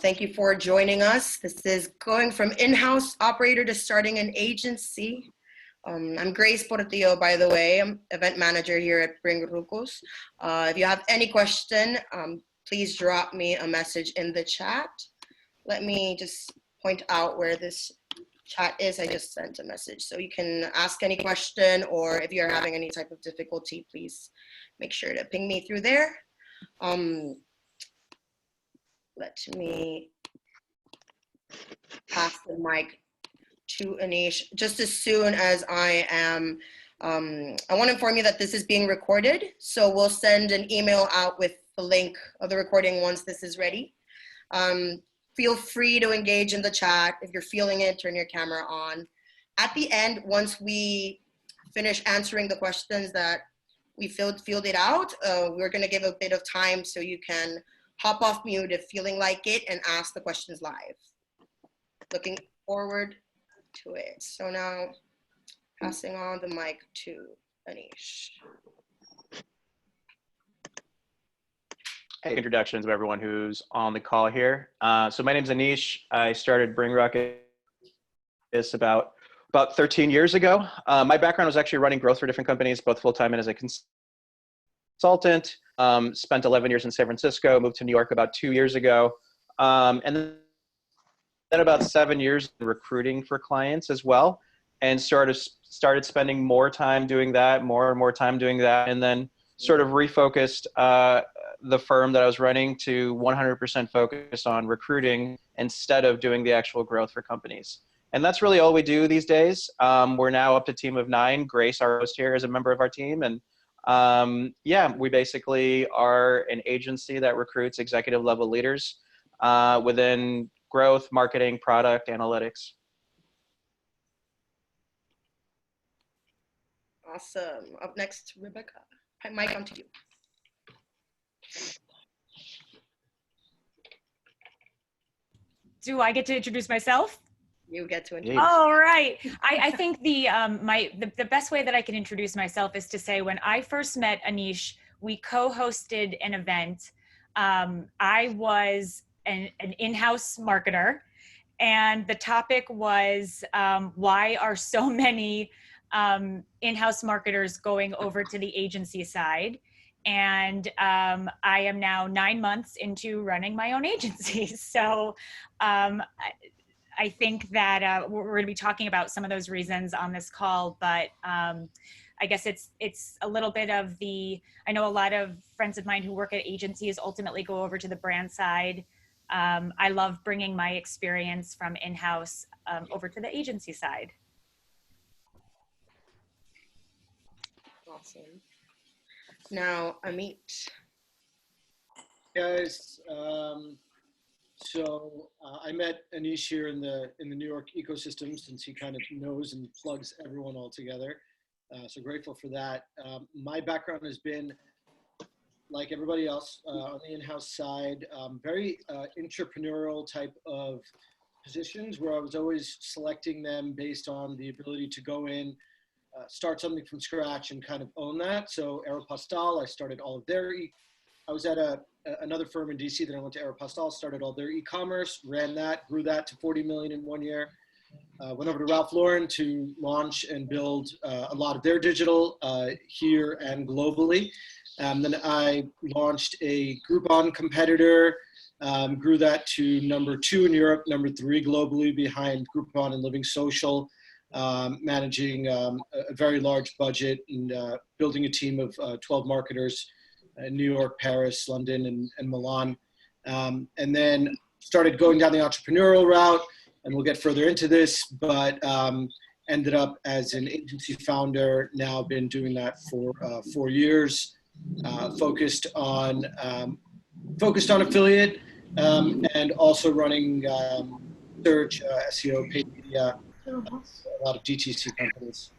Thank you for joining us. This is going from in-house operator to starting an agency. I'm Grace Portillo, by the way. I'm event manager here at Bring Rucos. If you have any question, please drop me a message in the chat. Let me just point out where this chat is. I just sent a message. So you can ask any question, or if you're having any type of difficulty, please make sure to ping me through there. Let me pass the mic to Anish just as soon as I am. I want to inform you that this is being recorded, so we'll send an email out with the link of the recording once this is ready. Feel free to engage in the chat. If you're feeling it, turn your camera on. At the end, once we finish answering the questions that we fielded out, we're going to give a bit of time so you can hop off mute if feeling like it and ask the questions live. Looking forward to it. So now passing on the mic to Anish. Hey, introductions of everyone who's on the call here. So my name's Anish. I started Bring Rocket about 13 years ago. My background was actually running growth for different companies, both full-time and as a consultant. Spent 11 years in San Francisco, moved to New York about 2 years ago. And then about 7 years in recruiting for clients as well, and started spending more time doing that, more and more time doing that, and then sort of refocused the firm that I was running to 100% focus on recruiting instead of doing the actual growth for companies. And that's really all we do these days. We're now up to a team of 9. Grace, our host here, is a member of our team. And yeah, we basically are an agency that recruits executive level leaders within growth, marketing, product, analytics. Awesome. Up next, Rebecca. Mic on to you. Do I get to introduce myself? You get to introduce. All right. I think the best way that I can introduce myself is to say when I first met Anish, we co-hosted an event. I was an in-house marketer, and the topic was why are so many in-house marketers going over to the agency side? And I am now 9 months into running my own agency. So I think that we're going to be talking about some of those reasons on this call, but I guess it's a little bit of I know a lot of friends of mine who work at agencies ultimately go over to the brand side. I love bringing my experience from in-house over to the agency side. Awesome. Now, Amit. Guys, I met Anish here in the New York ecosystem, since he kind of knows and plugs everyone all together. So grateful for that. My background has been, like everybody else, on the in-house side, very entrepreneurial type of positions where I was always selecting them based on the ability to go in, start something from scratch and kind of own that. So Aeropostale, I started all of their I was at another firm in DC, then I went to Aeropostale, started all their e-commerce, ran that, grew that to 40 million in 1 year. Went over to Ralph Lauren to launch and build a lot of their digital here and globally. Then I launched a Groupon competitor, grew that to #2 in Europe, #3 globally behind Groupon and Living Social, managing a very large budget and building a team of 12 marketers in New York, Paris, London, and Milan. And then started going down the entrepreneurial route, and we'll get further into this, but ended up as an agency founder, now been doing that for 4 years, focused on affiliate, and also running search, SEO, paid media, a lot of DTC companies.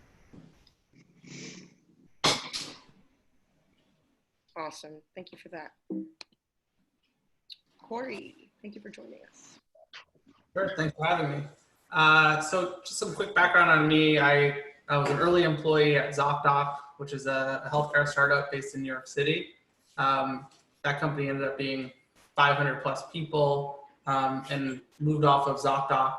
Awesome. Thank you for that. Corey, thank you for joining us. Sure, thanks for having me. So just some quick background on me. I was an early employee at ZocDoc, which is a healthcare startup based in New York City. That company ended up being 500 plus people. and moved off of ZocDoc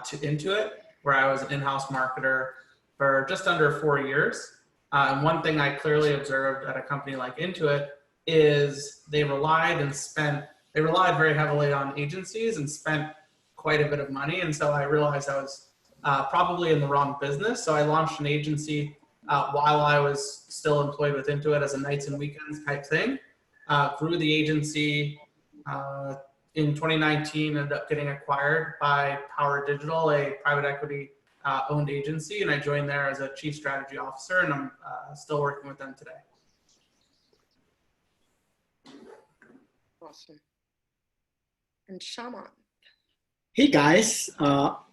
to Intuit, where I was an in-house marketer for just under 4 years. And one thing I clearly observed at a company like Intuit is they relied very heavily on agencies and spent quite a bit of money. And so I realized I was probably in the wrong business. So I launched an agency while I was still employed with Intuit as a nights and weekends type thing. Grew the agency in 2019, ended up getting acquired by Factorial Digital, a private equity owned agency, and I joined there as a chief strategy officer, and I'm still working with them today. Awesome. And Shamanth. Hey guys,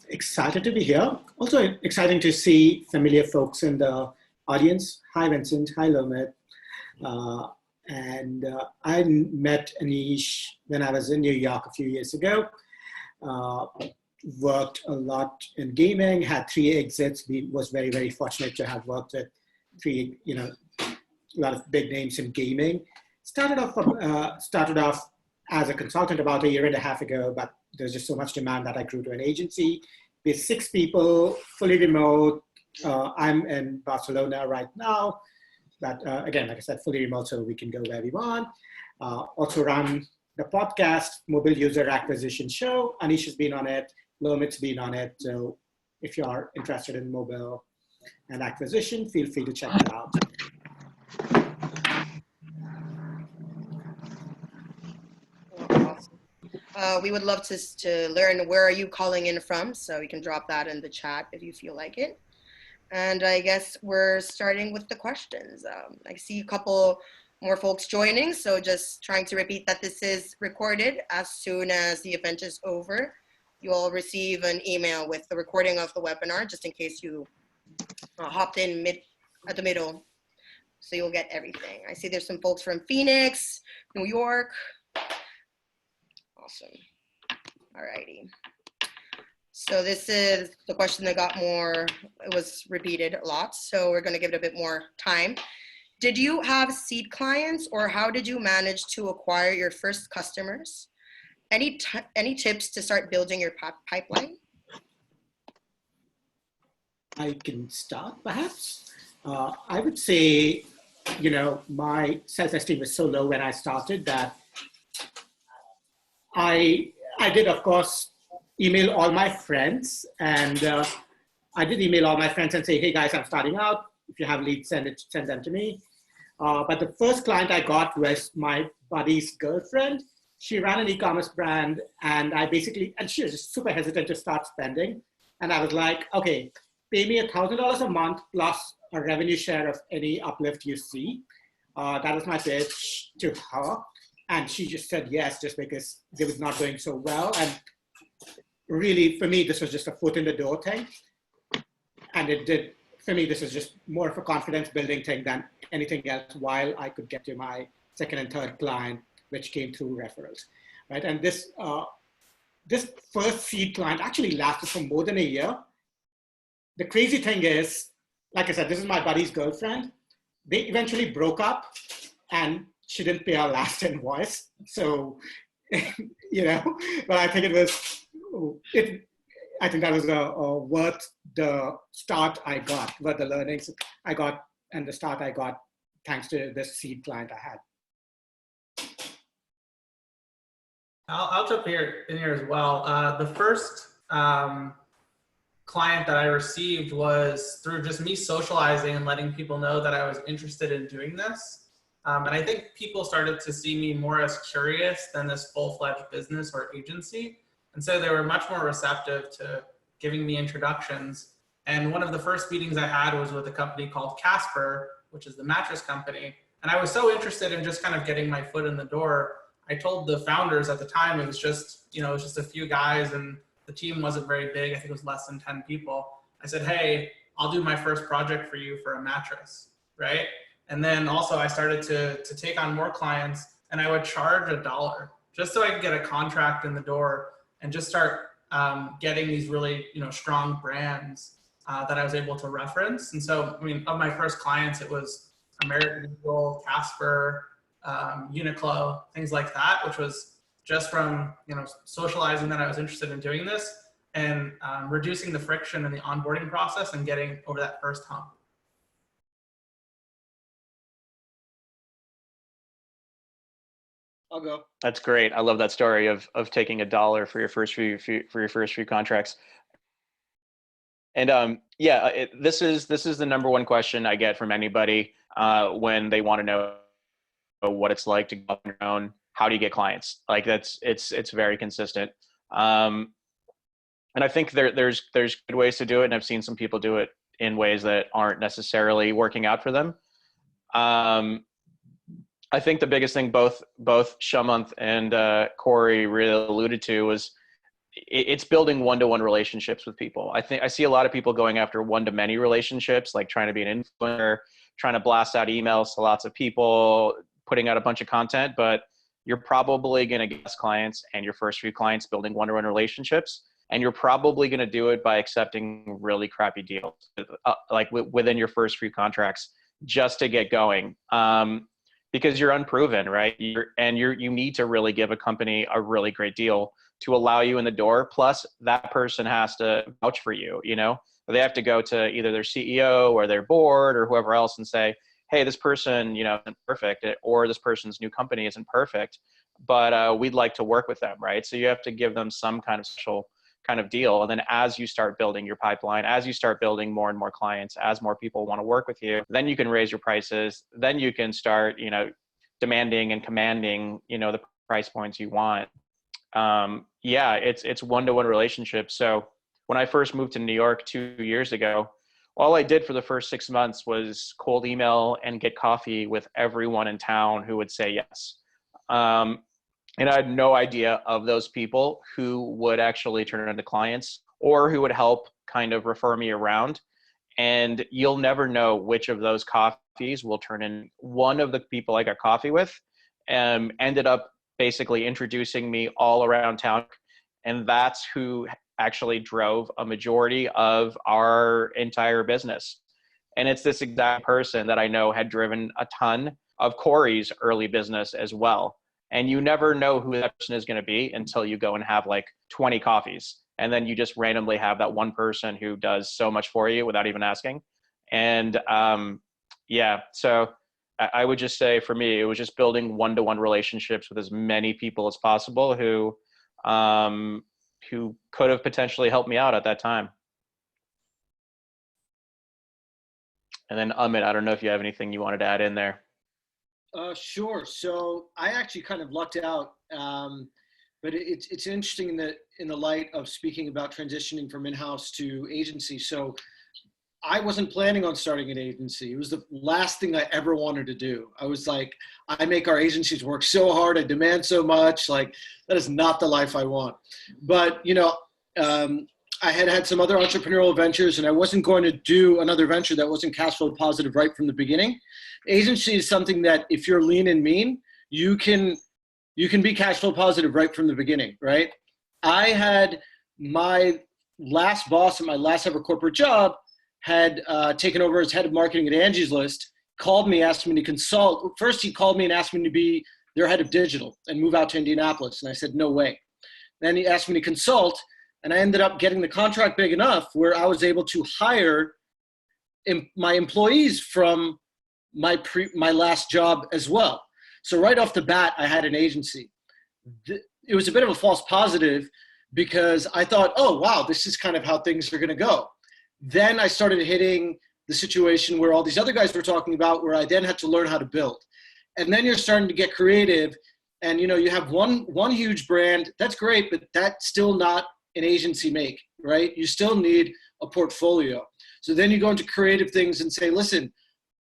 excited to be here. Also exciting to see familiar folks in the audience. Hi Vincent, hi Lomit. I met Anish when I was in New York a few years ago. Worked a lot in gaming, had 3 exits. Was very, very fortunate to have worked with 3, a lot of big names in gaming. Started off as a consultant about 1.5 years ago, but there's just so much demand that I grew to an agency. We're 6 people, fully remote. I'm in Barcelona right now, but again, like I said, fully remote, so we can go where we want. Also run the podcast, Mobile User Acquisition Show. Anish has been on it. Lomit's been on it. So if you're interested in mobile and acquisition, feel free to check it out. Awesome. We would love to learn where are you calling in from, so you can drop that in the chat if you feel like it. And I guess we're starting with the questions. I see a couple more folks joining, so just trying to repeat that this is recorded. As soon as the event is over, you will receive an email with the recording of the webinar, just in case you hopped in at the middle. So you'll get everything. I see there's some folks from Phoenix, New York. Awesome. All righty. So this is the question that got more, it was repeated a lot. So we're going to give it a bit more time. Did you have seed clients, or how did you manage to acquire your first customers? Any tips to start building your pipeline? I can start, perhaps. I would say, my self-esteem was so low when I started that I did, of course, email all my friends. And I did email all my friends and say, hey, guys, I'm starting out. If you have leads, send them to me. But the first client I got was my buddy's girlfriend. She ran an e-commerce brand, and she was just super hesitant to start spending. And I was like, okay, pay me $1,000 a month plus a revenue share of any uplift you see. That was my pitch to her. And she just said yes, just because they were not doing so well. And really, for me, this was just a foot in the door thing. And for me, this is just more of a confidence building thing than anything else, while I could get to my second and third client, which came through referrals, right? And this first seed client actually lasted for more than a year. The crazy thing is, like I said, this is my buddy's girlfriend. They eventually broke up, and she didn't pay our last invoice. So, but I think I think that was worth the start I got, worth the learnings I got, and the start I got thanks to this seed client I had. I'll jump in here as well. The first client that I received was through just me socializing and letting people know that I was interested in doing this. And I think people started to see me more as curious than this full-fledged business or agency. And so they were much more receptive to giving me introductions. And one of the first meetings I had was with a company called Casper, which is the mattress company. And I was so interested in just kind of getting my foot in the door. I told the founders at the time, it was just a few guys, and the team wasn't very big. I think it was less than 10 people. I said, hey, I'll do my first project for you for a mattress, right? And then also I started to take on more clients, and I would charge $1 just so I could get a contract in the door and just start getting these really strong brands that I was able to reference. And so, I mean, of my first clients, it was American Eagle, Casper, Uniqlo, things like that, which was just from socializing that I was interested in doing this, and reducing the friction in the onboarding process and getting over that first hump. I'll go. That's great. I love that story of taking $1 for your first few contracts. And yeah, this is the number one question I get from anybody when they want to know what it's like to go on your own. How do you get clients? Like it's very consistent. And I think there's good ways to do it, and I've seen some people do it in ways that aren't necessarily working out for them. I think the biggest thing both Shamanth and Corey really alluded to was it's building one-to-one relationships with people. I see a lot of people going after one-to-many relationships, like trying to be an influencer, trying to blast out emails to lots of people, putting out a bunch of content, but you're probably going to get clients and your first few clients building one-to-one relationships. And you're probably going to do it by accepting really crappy deals, like within your first few contracts, just to get going. Because you're unproven, right? You need to really give a company a really great deal to allow you in the door. Plus, that person has to vouch for you. They have to go to either their CEO or their board or whoever else and say, "Hey, this person, isn't perfect," or "This person's new company isn't perfect, but we'd like to work with them," right? So you have to give them some kind of special kind of deal. And then as you start building your pipeline, as you start building more and more clients, as more people want to work with you, then you can raise your prices. Then you can start, demanding and commanding, the price points you want. Yeah, it's one-to-one relationships. So when I first moved to New York 2 years ago, all I did for the first 6 months was cold email and get coffee with everyone in town who would say yes. And I had no idea of those people who would actually turn into clients or who would help kind of refer me around. And you'll never know which of those coffees will turn in. One of the people I got coffee with ended up basically introducing me all around town. And that's who actually drove a majority of our entire business. And it's this exact person that I know had driven a ton of Corey's early business as well. And you never know who that person is going to be until you go and have like 20 coffees. And then you just randomly have that one person who does so much for you without even asking. And yeah, so I would just say for me, it was just building one-to-one relationships with as many people as possible who could have potentially helped me out at that time. And then Amit, I don't know if you have anything you wanted to add in there. Sure. So I actually kind of lucked out, but it's interesting that in the light of speaking about transitioning from in-house to agency. So I wasn't planning on starting an agency. It was the last thing I ever wanted to do. I was like, I make our agencies work so hard. I demand so much. Like, that is not the life I want. But, I had some other entrepreneurial ventures, and I wasn't going to do another venture that wasn't cash flow positive right from the beginning. Agency is something that if you're lean and mean, you can be cash flow positive right from the beginning, right? I had my last boss at my last ever corporate job had taken over as head of marketing at Angie's List, called me, asked me to consult. First, he called me and asked me to be their head of digital and move out to Indianapolis. And I said, no way. Then he asked me to consult, and I ended up getting the contract big enough where I was able to hire my employees from my last job as well. So right off the bat, I had an agency. It was a bit of a false positive because I thought, oh, wow, this is kind of how things are going to go. Then I started hitting the situation where all these other guys were talking about, where I then had to learn how to build. And then you're starting to get creative, and you have one huge brand. That's great, but that's still not an agency make, right? You still need a portfolio. So then you go into creative things and say, listen,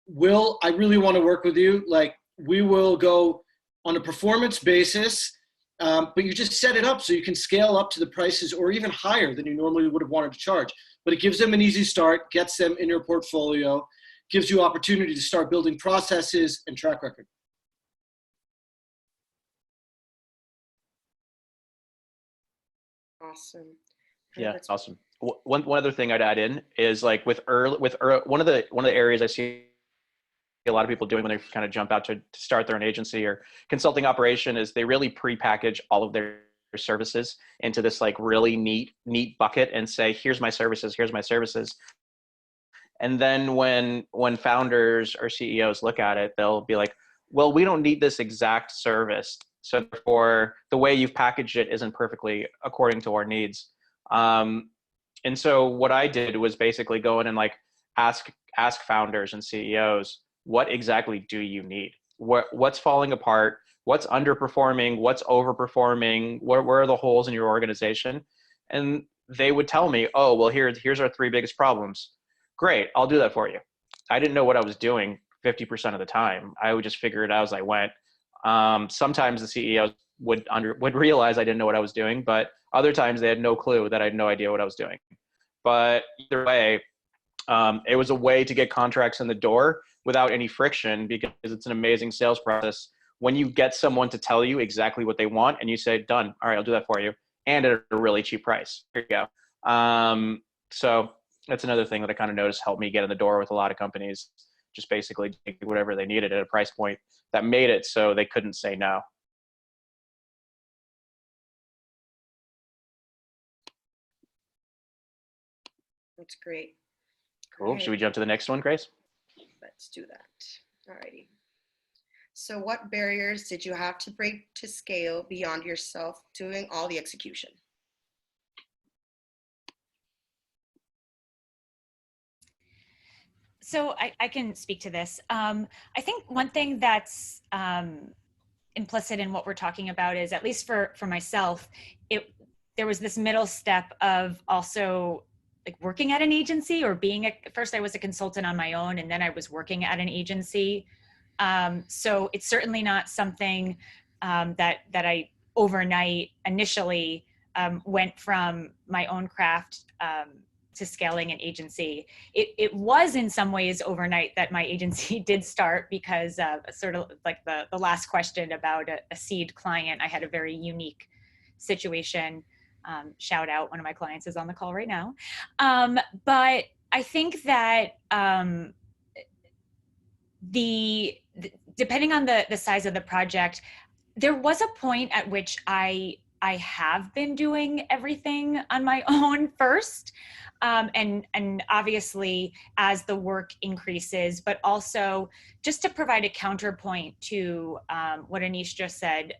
I really want to work with you. Like, we will go on a performance basis, but you just set it up so you can scale up to the prices or even higher than you normally would have wanted to charge. But it gives them an easy start, gets them in your portfolio, gives you opportunity to start building processes and track record. Awesome. Yeah, awesome. One other thing I'd add in is like one of the areas I see a lot of people doing when they kind of jump out to start their own agency or consulting operation is they really pre-package all of their services into this like really neat bucket and say, here's my services, here's my services. And then when founders or CEOs look at it, they'll be like, well, we don't need this exact service. So therefore, the way you've packaged it isn't perfectly according to our needs. And so what I did was basically go in and like ask founders and CEOs, what exactly do you need? What's falling apart? What's underperforming? What's overperforming? Where are the holes in your organization? And they would tell me, oh, well, here's our 3 biggest problems. Great, I'll do that for you. I didn't know what I was doing 50% of the time. I would just figure it out as I went. Sometimes the CEOs would realize I didn't know what I was doing, but other times they had no clue that I had no idea what I was doing. But either way, it was a way to get contracts in the door without any friction, because it's an amazing sales process. When you get someone to tell you exactly what they want and you say, done, all right, I'll do that for you, and at a really cheap price. Here you go. So that's another thing that I kind of noticed helped me get in the door with a lot of companies, just basically whatever they needed at a price point that made it so they couldn't say no. That's great. Cool. Right. Should we jump to the next one, Grace? Let's do that. Alrighty. So what barriers did you have to break to scale beyond yourself doing all the execution? So I can speak to this. I think one thing that's implicit in what we're talking about is, at least for myself, there was this middle step of also like working at an agency or first I was a consultant on my own, and then I was working at an agency. So it's certainly not something that I overnight initially went from my own craft to scaling an agency. It was in some ways overnight that my agency did start, because sort of like the last question about a seed client, I had a very unique situation. Shout out, one of my clients is on the call right now. But I think that depending on the size of the project, there was a point at which I have been doing everything on my own first. And obviously as the work increases, but also just to provide a counterpoint to what Anish just said,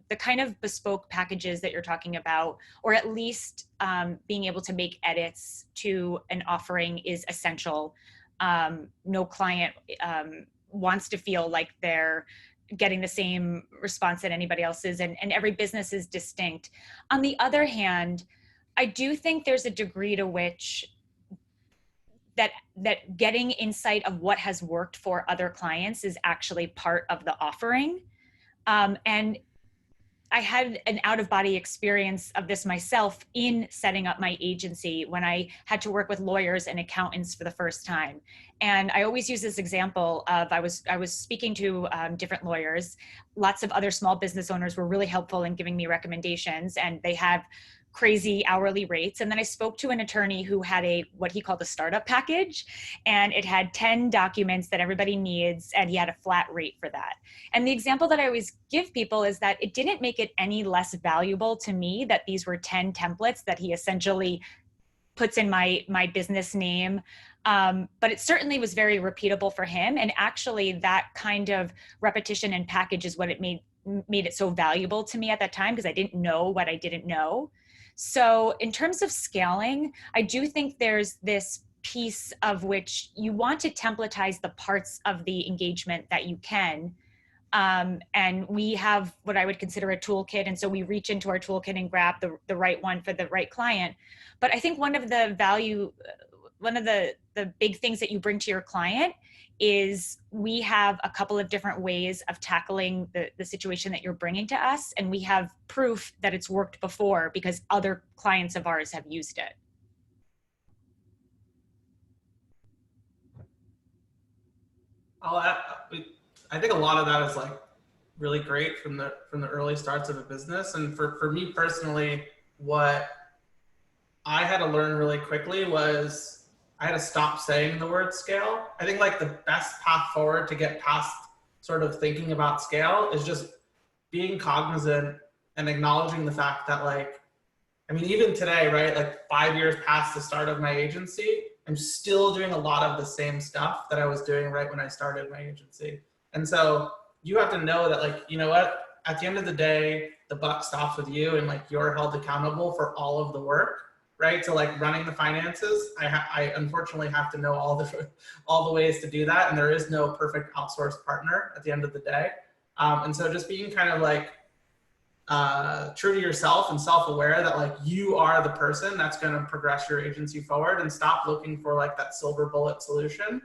the kind of bespoke packages that you're talking about, or at least being able to make edits to an offering, is essential. No client wants to feel like they're getting the same response that anybody else is, and every business is distinct. On the other hand, I do think there's a degree to which that getting insight of what has worked for other clients is actually part of the offering. And I had an out-of-body experience of this myself in setting up my agency when I had to work with lawyers and accountants for the first time. And I always use this example of I was speaking to different lawyers. Lots of other small business owners were really helpful in giving me recommendations, and they have crazy hourly rates. And then I spoke to an attorney who had what he called a startup package, and it had 10 documents that everybody needs, and he had a flat rate for that. And the example that I always give people is that it didn't make it any less valuable to me that these were 10 templates that he essentially puts in my business name. But it certainly was very repeatable for him. And actually that kind of repetition and package is what it made it so valuable to me at that time, because I didn't know what I didn't know. So in terms of scaling, I do think there's this piece of which you want to templatize the parts of the engagement that you can. And we have what I would consider a toolkit. And so we reach into our toolkit and grab the right one for the right client. But I think one of the big things that you bring to your client is we have a couple of different ways of tackling the situation that you're bringing to us. And we have proof that it's worked before because other clients of ours have used it. I think a lot of that is like really great from the early starts of a business. And for me personally, what I had to learn really quickly was I had to stop saying the word scale. I think like the best path forward to get past sort of thinking about scale is just being cognizant and acknowledging the fact that like, I mean, even today, right, like 5 years past the start of my agency, I'm still doing a lot of the same stuff that I was doing right when I started my agency. And so you have to know that like, you know what, at the end of the day, the buck stops with you and like you're held accountable for all of the work, right? So like running the finances, I unfortunately have to know all the ways to do that. And there is no perfect outsourced partner at the end of the day. And so just being kind of like true to yourself and self-aware that like you are the person that's going to progress your agency forward, and stop looking for like that silver bullet solution.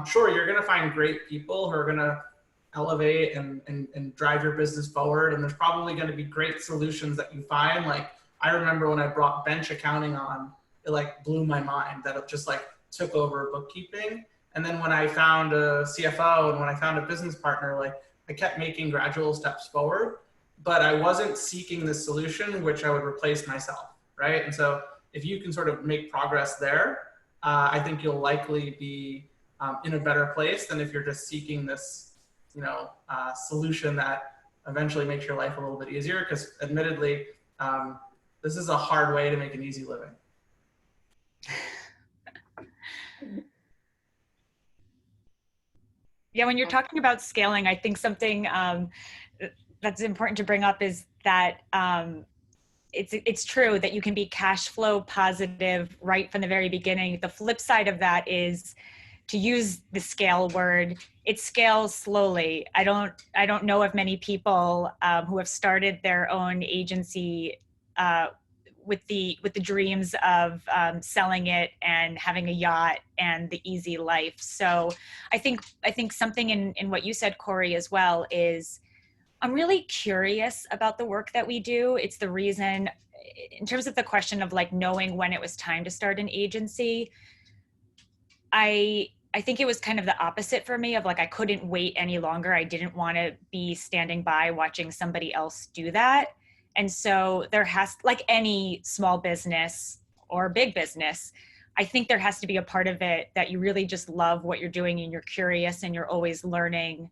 Sure, you're going to find great people who are going to elevate and drive your business forward. And there's probably going to be great solutions that you find. Like I remember when I brought bench accounting on, it like blew my mind that it just like took over bookkeeping. And then when I found a CFO and when I found a business partner, like I kept making gradual steps forward, but I wasn't seeking this solution, which I would replace myself, right? And so if you can sort of make progress there, I think you'll likely be in a better place than if you're just seeking this, you know, solution that eventually makes your life a little bit easier. Because admittedly, this is a hard way to make an easy living. Yeah, when you're talking about scaling, I think something that's important to bring up is that it's true that you can be cash flow positive right from the very beginning. The flip side of that is, to use the scale word, it scales slowly. I don't know of many people who have started their own agency with the dreams of selling it and having a yacht and the easy life. So I think something in what you said, Corey, as well, is I'm really curious about the work that we do. It's the reason, in terms of the question of like knowing when it was time to start an agency, I think it was kind of the opposite for me, of like, I couldn't wait any longer. I didn't want to be standing by watching somebody else do that. And so there has, like any small business or big business, I think there has to be a part of it that you really just love what you're doing and you're curious and you're always learning.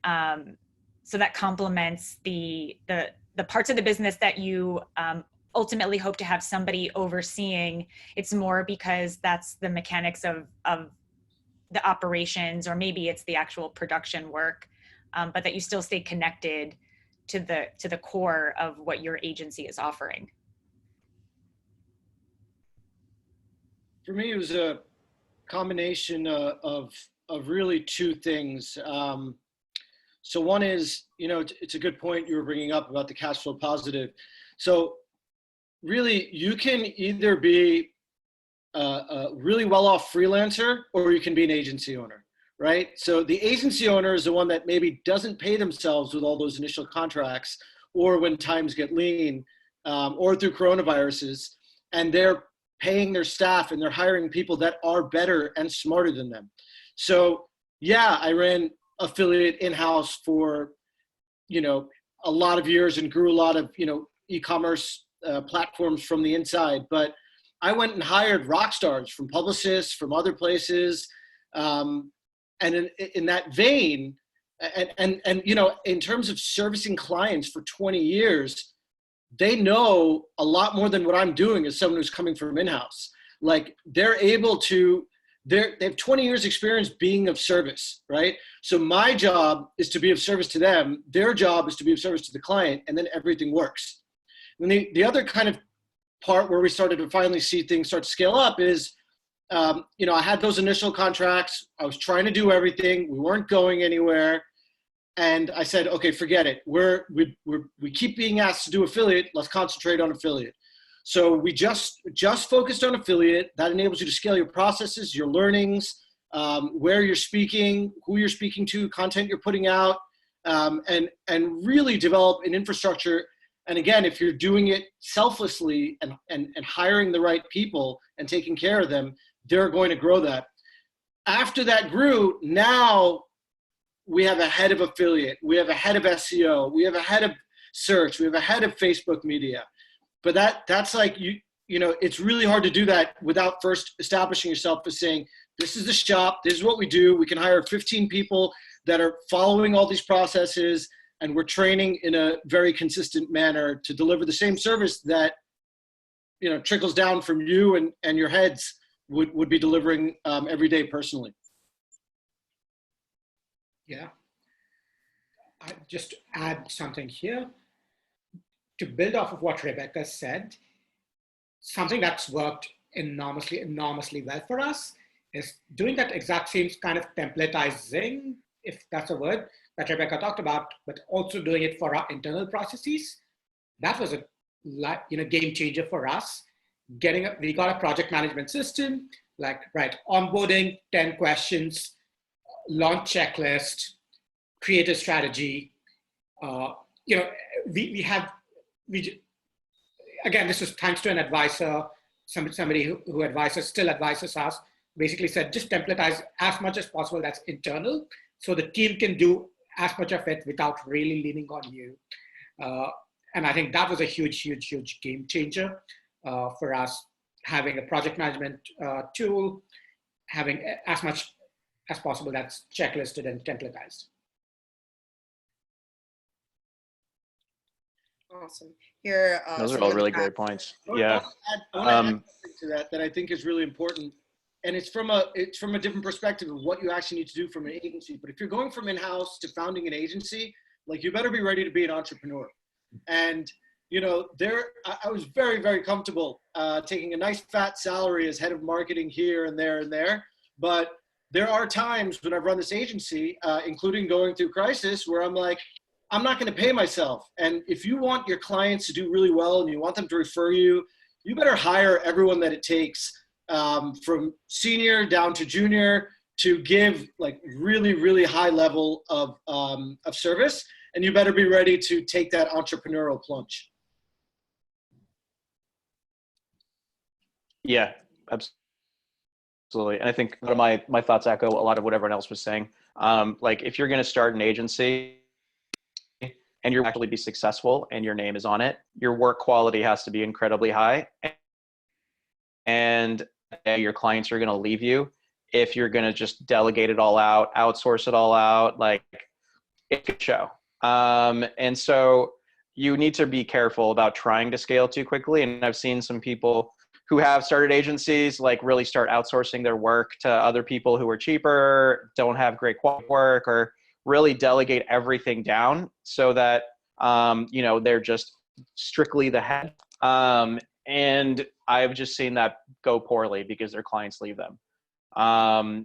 So that complements the parts of the business that you ultimately hope to have somebody overseeing. It's more because that's the mechanics of the operations, or maybe it's the actual production work, but that you still stay connected to the core of what your agency is offering. For me, it was a combination of really two things. So one is, you know, it's a good point you were bringing up about the cash flow positive. So really, you can either be a really well-off freelancer, or you can be an agency owner, right? So the agency owner is the one that maybe doesn't pay themselves with all those initial contracts, or when times get lean, or through coronaviruses, and they're paying their staff and they're hiring people that are better and smarter than them. So yeah, I ran affiliate in-house for, you know, a lot of years and grew a lot of, you know, e-commerce platforms from the inside, but I went and hired rock stars from publicists, from other places. And in that vein, and you know, in terms of servicing clients for 20 years, they know a lot more than what I'm doing as someone who's coming from in-house. Like they're able to, they have 20 years experience being of service, right? So my job is to be of service to them. Their job is to be of service to the client, and then everything works. And the other kind of part where we started to finally see things start to scale up is, you know, I had those initial contracts. I was trying to do everything. We weren't going anywhere. And I said, okay, forget it. We keep being asked to do affiliate. Let's concentrate on affiliate. So we just focused on affiliate. That enables you to scale your processes, your learnings, where you're speaking, who you're speaking to, content you're putting out, and really develop an infrastructure. And again, if you're doing it selflessly and hiring the right people and taking care of them, they're going to grow that. After that grew, now we have a head of affiliate, we have a head of SEO, we have a head of search, we have a head of Facebook media. But that's like, it's really hard to do that without first establishing yourself as saying, this is the shop, this is what we do. We can hire 15 people that are following all these processes, and we're training in a very consistent manner to deliver the same service that, trickles down from you and your heads would be delivering every day personally. Yeah. I just add something here. To build off of what Rebecca said, something that's worked enormously well for us is doing that exact same kind of templatizing, if that's a word, that Rebecca talked about, but also doing it for our internal processes. That was a game changer for us. We got a project management system, onboarding, 10 questions, launch checklist, create a strategy. Again, this was thanks to an advisor, somebody who still advises us, basically said, just templatize as much as possible that's internal, so the team can do as much of it without really leaning on you. And I think that was a huge game changer for us, having a project management tool, having as much as possible that's checklisted and templatized. Awesome. Here, those are all really great points. Yeah. I want to add something to that I think is really important. And it's from a different perspective of what you actually need to do from an agency. But if you're going from in-house to founding an agency, you better be ready to be an entrepreneur. And, I was very, very comfortable taking a nice fat salary as head of marketing here and there. But there are times when I've run this agency, including going through crisis, where I'm like, I'm not going to pay myself. And if you want your clients to do really well and you want them to refer you, you better hire everyone that it takes, from senior down to junior, to give really, really high level of service. And you better be ready to take that entrepreneurial plunge. Yeah, absolutely. And I think a lot of my thoughts echo a lot of what everyone else was saying. If you're going to start an agency and you're actually be successful and your name is on it, your work quality has to be incredibly high. And your clients are going to leave you if you're going to just delegate it all out, outsource it all out. It could show. And so you need to be careful about trying to scale too quickly. And I've seen some people who have started agencies really start outsourcing their work to other people who are cheaper, don't have great quality work, or really delegate everything down so that they're just strictly the head. And I've just seen that go poorly because their clients leave them.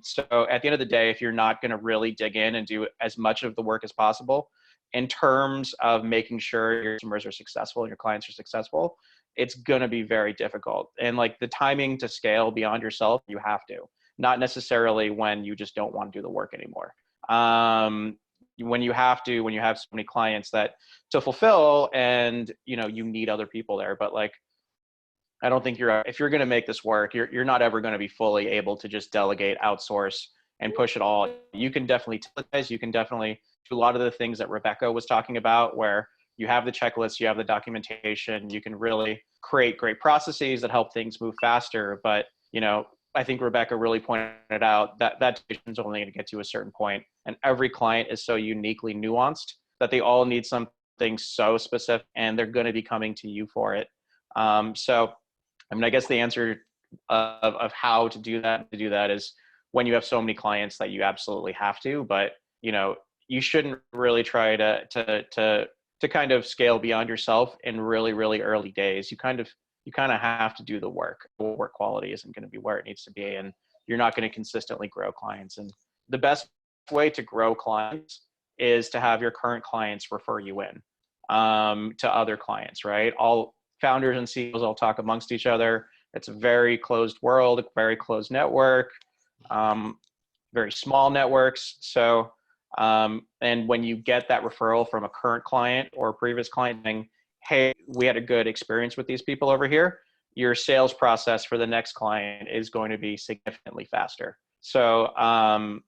So at the end of the day, if you're not going to really dig in and do as much of the work as possible in terms of making sure your customers are successful and your clients are successful, it's going to be very difficult. And the timing to scale beyond yourself, you have to, not necessarily when you just don't want to do the work anymore. When you have so many clients that to fulfill, and you need other people there. But I don't think if you're going to make this work, you're not ever going to be fully able to just delegate, outsource, and push it all. You can definitely telletize. You can definitely do a lot of the things that Rebecca was talking about, where you have the checklist, you have the documentation, you can really create great processes that help things move faster. But, I think Rebecca really pointed out that decision is only going to get to a certain point, and every client is so uniquely nuanced that they all need something so specific, and they're going to be coming to you for it. So, I guess the answer of how to do that is when you have so many clients that you absolutely have to. But you shouldn't really try to kind of scale beyond yourself in really, really early days. You kind of have to do the work. Work quality isn't going to be where it needs to be, and you're not going to consistently grow clients. And the best way to grow clients is to have your current clients refer you in to other clients, right? All founders and CEOs all talk amongst each other. It's a very closed world, a very closed network, very small networks. So, and when you get that referral from a current client or a previous client saying, hey, we had a good experience with these people over here, your sales process for the next client is going to be significantly faster. So, I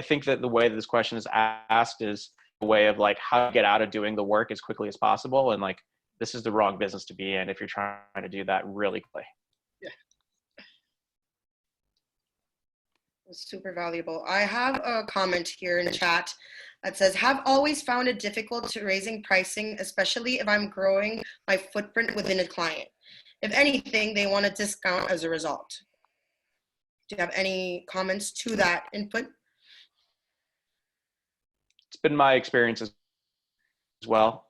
think that the way that this question is asked is a way of how to get out of doing the work as quickly as possible. And this is the wrong business to be in if you're trying to do that really quickly. Super valuable. I have a comment here in chat that says, have always found it difficult to raising pricing, especially if I'm growing my footprint within a client. If anything, they want a discount as a result. Do you have any comments to that input? It's been my experience as well.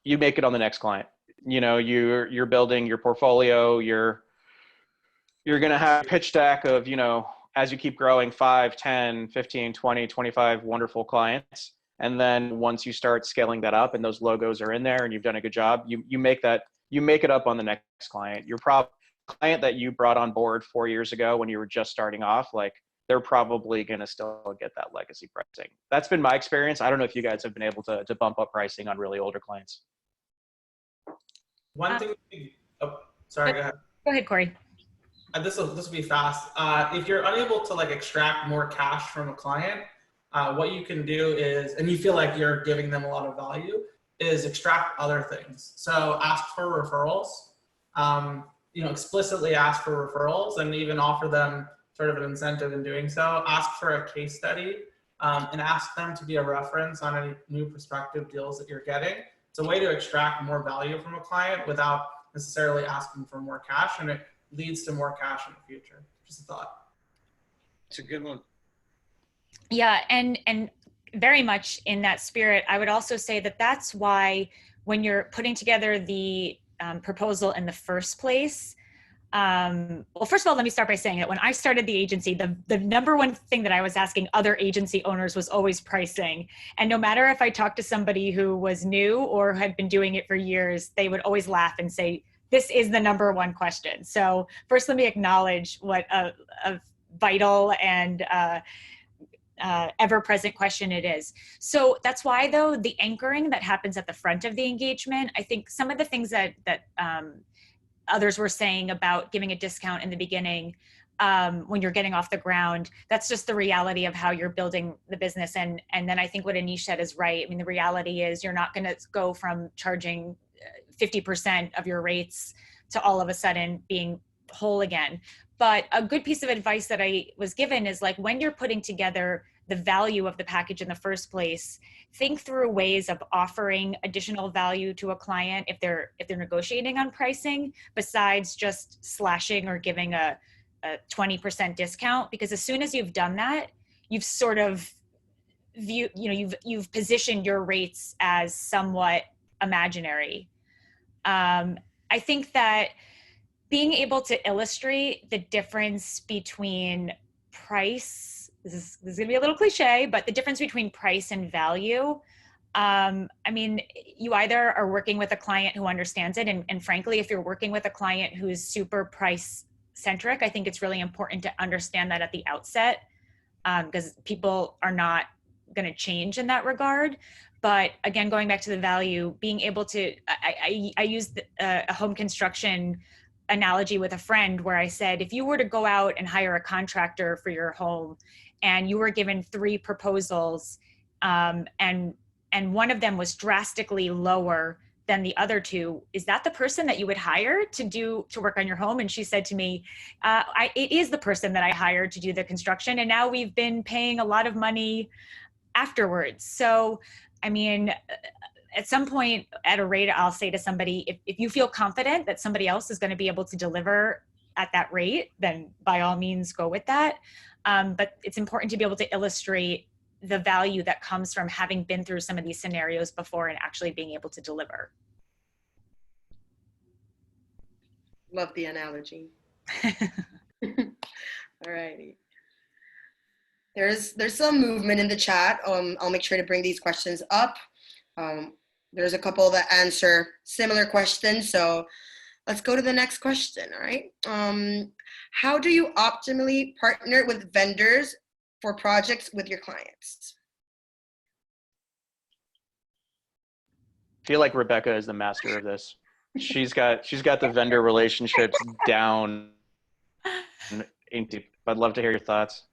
You make it on the next client. You know, you're building your portfolio, you're going to have a pitch deck of, you know, as you keep growing 5, 10, 15, 20, 25 wonderful clients. And then once you start scaling that up and those logos are in there and you've done a good job, you make it up on the next client. Your client that you brought on board 4 years ago when you were just starting off, like, they're probably going to still get that legacy pricing. That's been my experience. I don't know if you guys have been able to bump up pricing on really older clients. One thing, oh, sorry, go ahead. Go ahead, Corey. This will be fast. If you're unable to like extract more cash from a client, what you can do is, and you feel like you're giving them a lot of value, is extract other things. So ask for referrals, you know, explicitly ask for referrals and even offer them sort of an incentive in doing so. Ask for a case study and ask them to be a reference on any new prospective deals that you're getting. It's a way to extract more value from a client without necessarily asking for more cash, and it leads to more cash in the future. Just a thought. It's a good one. Yeah, and very much in that spirit, I would also say that that's why when you're putting together the proposal in the first place, well, first of all, let me start by saying that when I started the agency, the number one thing that I was asking other agency owners was always pricing. And no matter if I talked to somebody who was new or had been doing it for years, they would always laugh and say, this is the number one question. So first, let me acknowledge what a vital and ever-present question it is. So that's why, though, the anchoring that happens at the front of the engagement, I think some of the things that others were saying about giving a discount in the beginning when you're getting off the ground, that's just the reality of how you're building the business. And then I think what Anish said is right. I mean, the reality is you're not going to go from charging 50% of your rates to all of a sudden being whole again. But a good piece of advice that I was given is, like, when you're putting together the value of the package in the first place, think through ways of offering additional value to a client if they're negotiating on pricing, besides just slashing or giving a 20% discount. Because as soon as you've done that, you've sort of you've positioned your rates as somewhat imaginary. I think that being able to illustrate the difference between price, this is gonna be a little cliche, but the difference between price and value. I mean, you either are working with a client who understands it, and frankly, if you're working with a client who is super price centric, I think it's really important to understand that at the outset, because people are not gonna change in that regard. But again, going back to the value, being able to, I used a home construction analogy with a friend where I said, if you were to go out and hire a contractor for your home and you were given 3 proposals and one of them was drastically lower than the other 2, is that the person that you would hire to work on your home? And she said to me, it is the person that I hired to do the construction. And now we've been paying a lot of money afterwards. So, I mean, at some point at a rate, I'll say to somebody, if you feel confident that somebody else is going to be able to deliver at that rate, then by all means go with that. But it's important to be able to illustrate the value that comes from having been through some of these scenarios before and actually being able to deliver. Love the analogy. All righty. There's some movement in the chat. I'll make sure to bring these questions up. There's a couple that answer similar questions, so let's go to the next question, all right? How do you optimally partner with vendors for projects with your clients? I feel like Rebecca is the master of this. She's got the vendor relationships down. I'd love to hear your thoughts.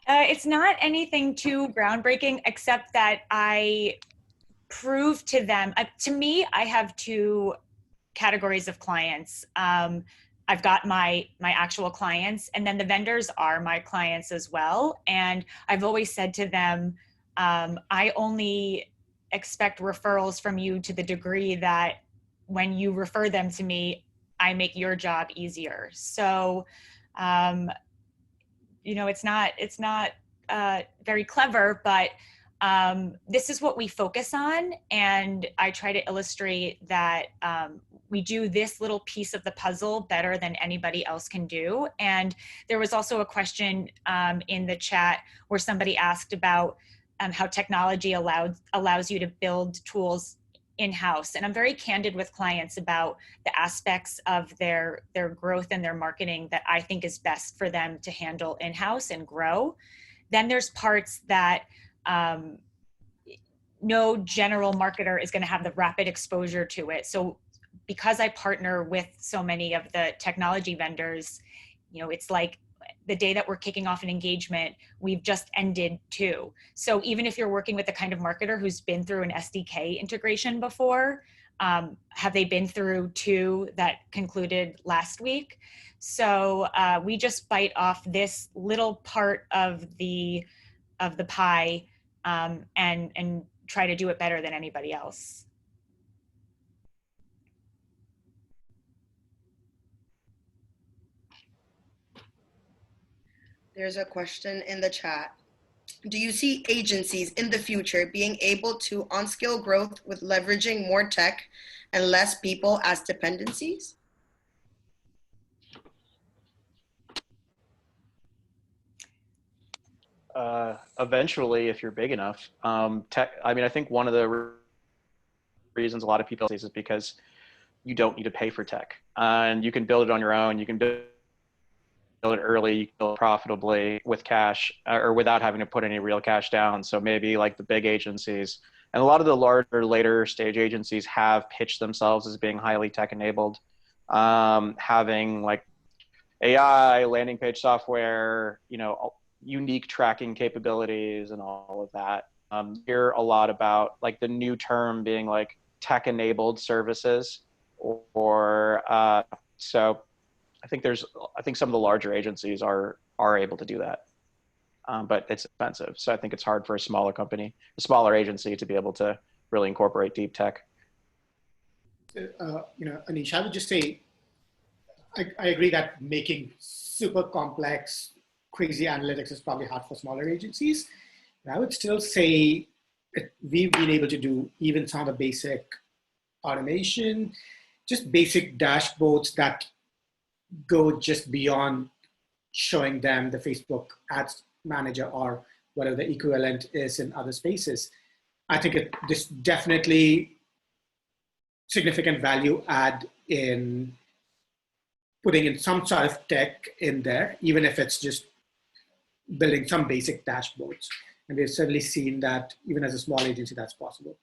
It's not anything too groundbreaking, except that I prove to them, to me, I have two categories of clients. I've got my actual clients, and then the vendors are my clients as well. And I've always said to them, I only expect referrals from you to the degree that when you refer them to me, I make your job easier. So, it's not very clever, but this is what we focus on. And I try to illustrate that we do this little piece of the puzzle better than anybody else can do. And there was also a question in the chat where somebody asked about how technology allows you to build tools in-house. And I'm very candid with clients about the aspects of their growth and their marketing that I think is best for them to handle in-house and grow. Then there's parts that no general marketer is going to have the rapid exposure to it. So because I partner with so many of the technology vendors, it's like the day that we're kicking off an engagement, we've just ended 2. So even if you're working with the kind of marketer who's been through an SDK integration before, have they been through 2 that concluded last week? So we just bite off this little part of the pie and try to do it better than anybody else. There's a question in the chat. Do you see agencies in the future being able to on-scale growth with leveraging more tech and less people as dependencies? Eventually, if you're big enough. I think one of the reasons a lot of people say this is because you don't need to pay for tech, and you can build it on your own. You can build it early, you can build it profitably with cash or without having to put any real cash down. So maybe like the big agencies and a lot of the larger later stage agencies have pitched themselves as being highly tech enabled, having like AI, landing page software, unique tracking capabilities and all of that. Hear a lot about like the new term being like tech enabled services so I think some of the larger agencies are able to do that, but it's expensive. So I think it's hard for a smaller company, a smaller agency to be able to really incorporate deep tech. Anish, I would just say, I agree that making super complex, crazy analytics is probably hard for smaller agencies. But I would still say that we've been able to do even some of the basic automation, just basic dashboards that go just beyond showing them the Facebook ads manager or whatever the equivalent is in other spaces. I think this definitely significant value add in putting in some sort of tech in there, even if it's just building some basic dashboards. And we've certainly seen that even as a small agency, that's possible.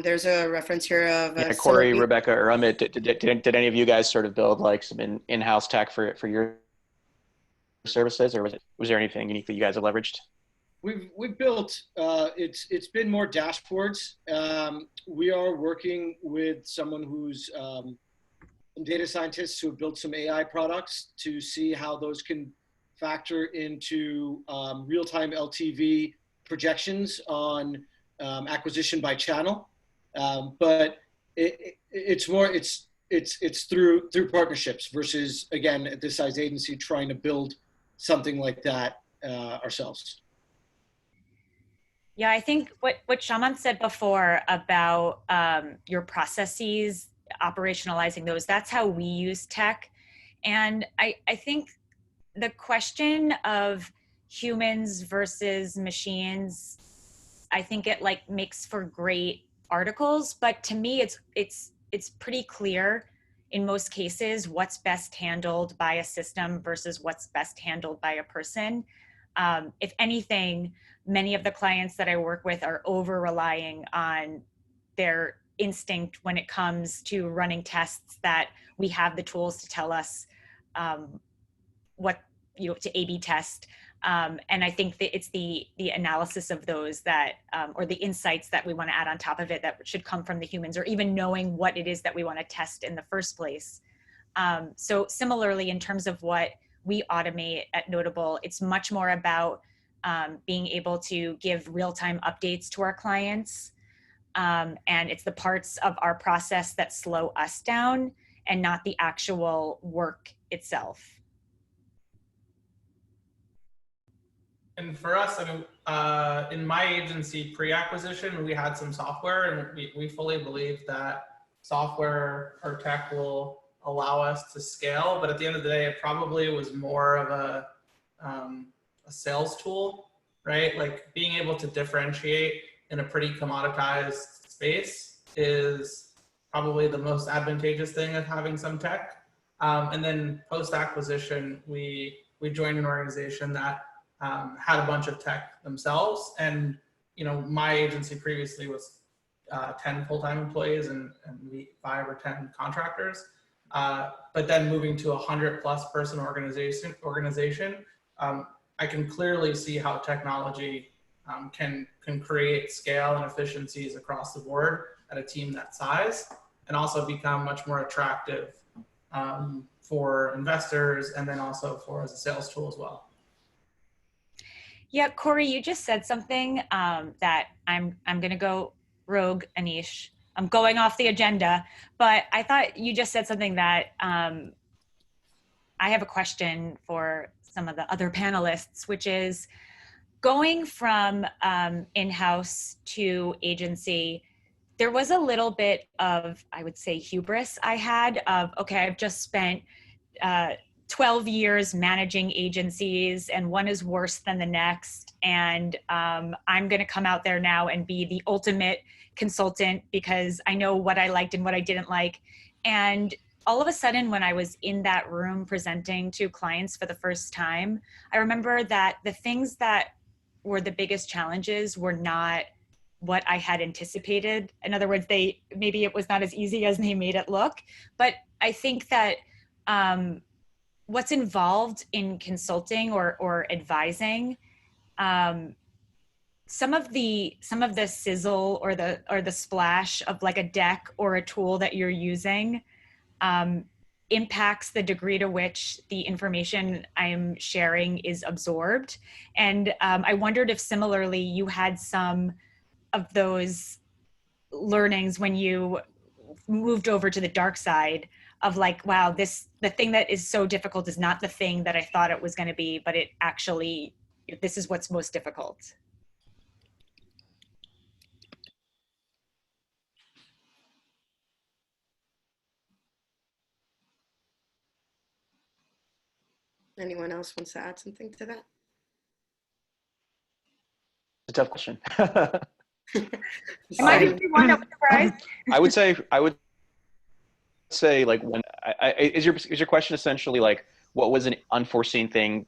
There's a reference here of Corey, Rebecca, or Amit, did any of you guys sort of build like some in-house tech for your services, or was there anything unique that you guys have leveraged? We've built, it's been more dashboards. We are working with someone who's some data scientists who have built some AI products to see how those can factor into real-time LTV projections on acquisition by channel. But it's through partnerships versus, again, at this size agency trying to build something like that ourselves. Yeah, I think what Shamanth said before about your processes, operationalizing those, that's how we use tech. And I think the question of humans versus machines, I think it like makes for great articles, but to me it's pretty clear in most cases what's best handled by a system versus what's best handled by a person. If anything, many of the clients that I work with are over relying on their instinct when it comes to running tests, that we have the tools to tell us what to A/B test. And I think that it's the analysis of those that, or the insights that we want to add on top of it that should come from the humans, or even knowing what it is that we want to test in the first place. So similarly, in terms of what we automate at Notable, it's much more about being able to give real-time updates to our clients. And it's the parts of our process that slow us down and not the actual work itself. And for us, I mean, in my agency pre-acquisition, we had some software, and we fully believe that software or tech will allow us to scale. But at the end of the day, it probably was more of a sales tool, right? Like being able to differentiate in a pretty commoditized space is probably the most advantageous thing of having some tech. And then post-acquisition, we joined an organization that had a bunch of tech themselves. And, my agency previously was 10 full-time employees and 5 or 10 contractors. But then moving to 100+ person organization, I can clearly see how technology can create scale and efficiencies across the board at a team that size, and also become much more attractive for investors, and then also for as a sales tool as well. Yeah, Corey, you just said something that I'm going to go rogue, Anish. I'm going off the agenda, but I thought you just said something that I have a question for some of the other panelists, which is going from in-house to agency. There was a little bit of, I would say, hubris I had of, okay, I've just spent 12 years managing agencies and one is worse than the next. And I'm going to come out there now and be the ultimate consultant because I know what I liked and what I didn't like. And all of a sudden, when I was in that room presenting to clients for the first time, I remember that the things that were the biggest challenges were not what I had anticipated. In other words, maybe it was not as easy as they made it look. But I think that what's involved in consulting or advising, some of the sizzle or the splash of like a deck or a tool that you're using impacts the degree to which the information I'm sharing is absorbed. And I wondered if similarly you had some of those learnings when you moved over to the dark side of like, wow, the thing that is so difficult is not the thing that I thought it was going to be, but it actually, this is what's most difficult. Anyone else wants to add something to that? It's a tough question. Am I the only one that was surprised? I would say like when is your question essentially like what was an unforeseen thing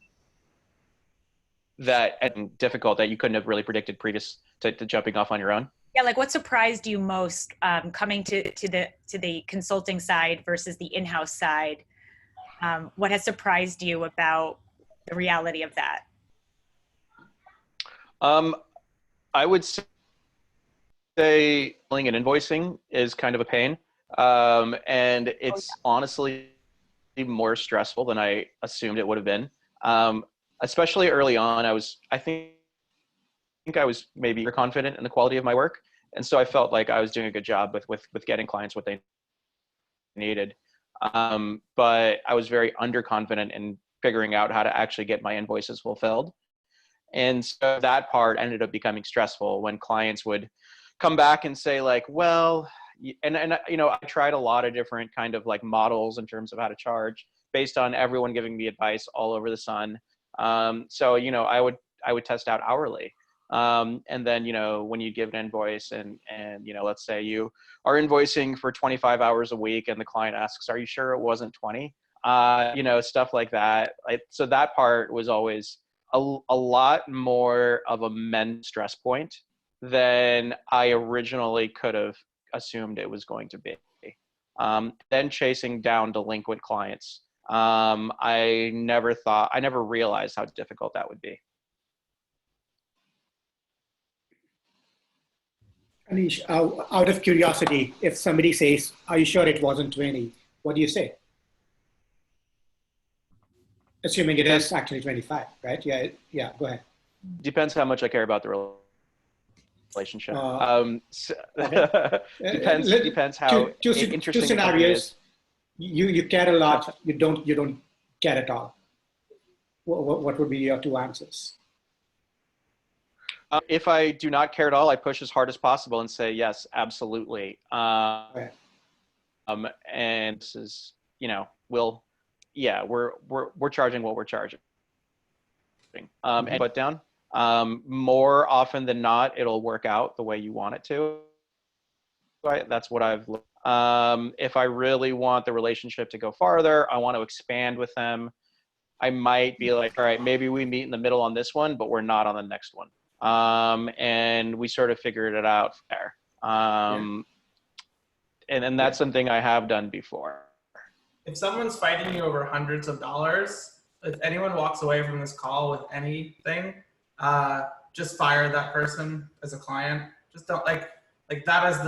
that and difficult that you couldn't have really predicted previous to jumping off on your own? Yeah, like what surprised you most coming to the consulting side versus the in-house side? What has surprised you about the reality of that? I would say billing and invoicing is kind of a pain. And it's honestly more stressful than I assumed it would have been. Especially early on, I think I was maybe confident in the quality of my work. And so I felt like I was doing a good job with getting clients what they needed. But I was very underconfident in figuring out how to actually get my invoices fulfilled. And so that part ended up becoming stressful when clients would come back and say like, well, and I tried a lot of different kind of like models in terms of how to charge based on everyone giving me advice all over the sun. So, I would test out hourly. And then, when you give an invoice and let's say you are invoicing for 25 hours a week and the client asks, are you sure it wasn't 20? Stuff like that. So that part was always a lot more of a mental stress point than I originally could have assumed it was going to be. Then chasing down delinquent clients I never realized how difficult that would be. Anish, out of curiosity, if somebody says, "Are you sure it wasn't 20?" What do you say? Assuming it is actually 25, right? Yeah, yeah. Go ahead. Depends how much I care about the relationship. Okay. Depends how interesting two the company scenarios. is. You care a lot. You don't care at all. What would be your two answers? If I do not care at all, I push as hard as possible and say yes, absolutely. Okay. And this is, we're charging what we're charging. And put down. More often than not, it'll work out the way you want it to. Right? That's what I've looked. If I really want the relationship to go farther, I want to expand with them, I might be like, all right, maybe we meet in the middle on this one, but we're not on the next one. And we sort of figured it out there. And that's something I have done before. If someone's fighting you over hundreds of dollars, if anyone walks away from this call with anything, just fire that person as a client. Just don't like that is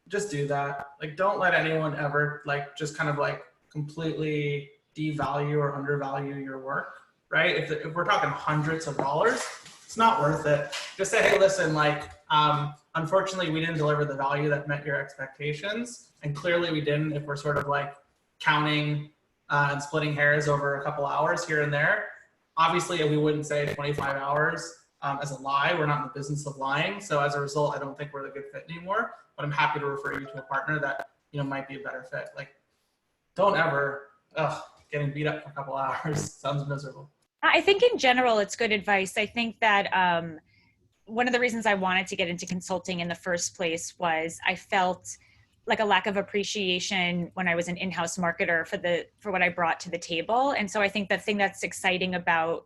just do that. Like, don't let anyone ever just kind of completely devalue or undervalue your work, right? If we're talking hundreds of dollars, it's not worth it. Just say, hey, listen, unfortunately we didn't deliver the value that met your expectations. And clearly we didn't if we're sort of counting and splitting hairs over a couple hours here and there. Obviously we wouldn't say 25 hours as a lie. We're not in the business of lying. So as a result, I don't think we're the good fit anymore, but I'm happy to refer you to a partner that, might be a better fit. Don't ever, getting beat up for a couple hours sounds miserable. I think in general, it's good advice. I think that one of the reasons I wanted to get into consulting in the first place was I felt like a lack of appreciation when I was an in-house marketer for what I brought to the table. And so I think the thing that's exciting about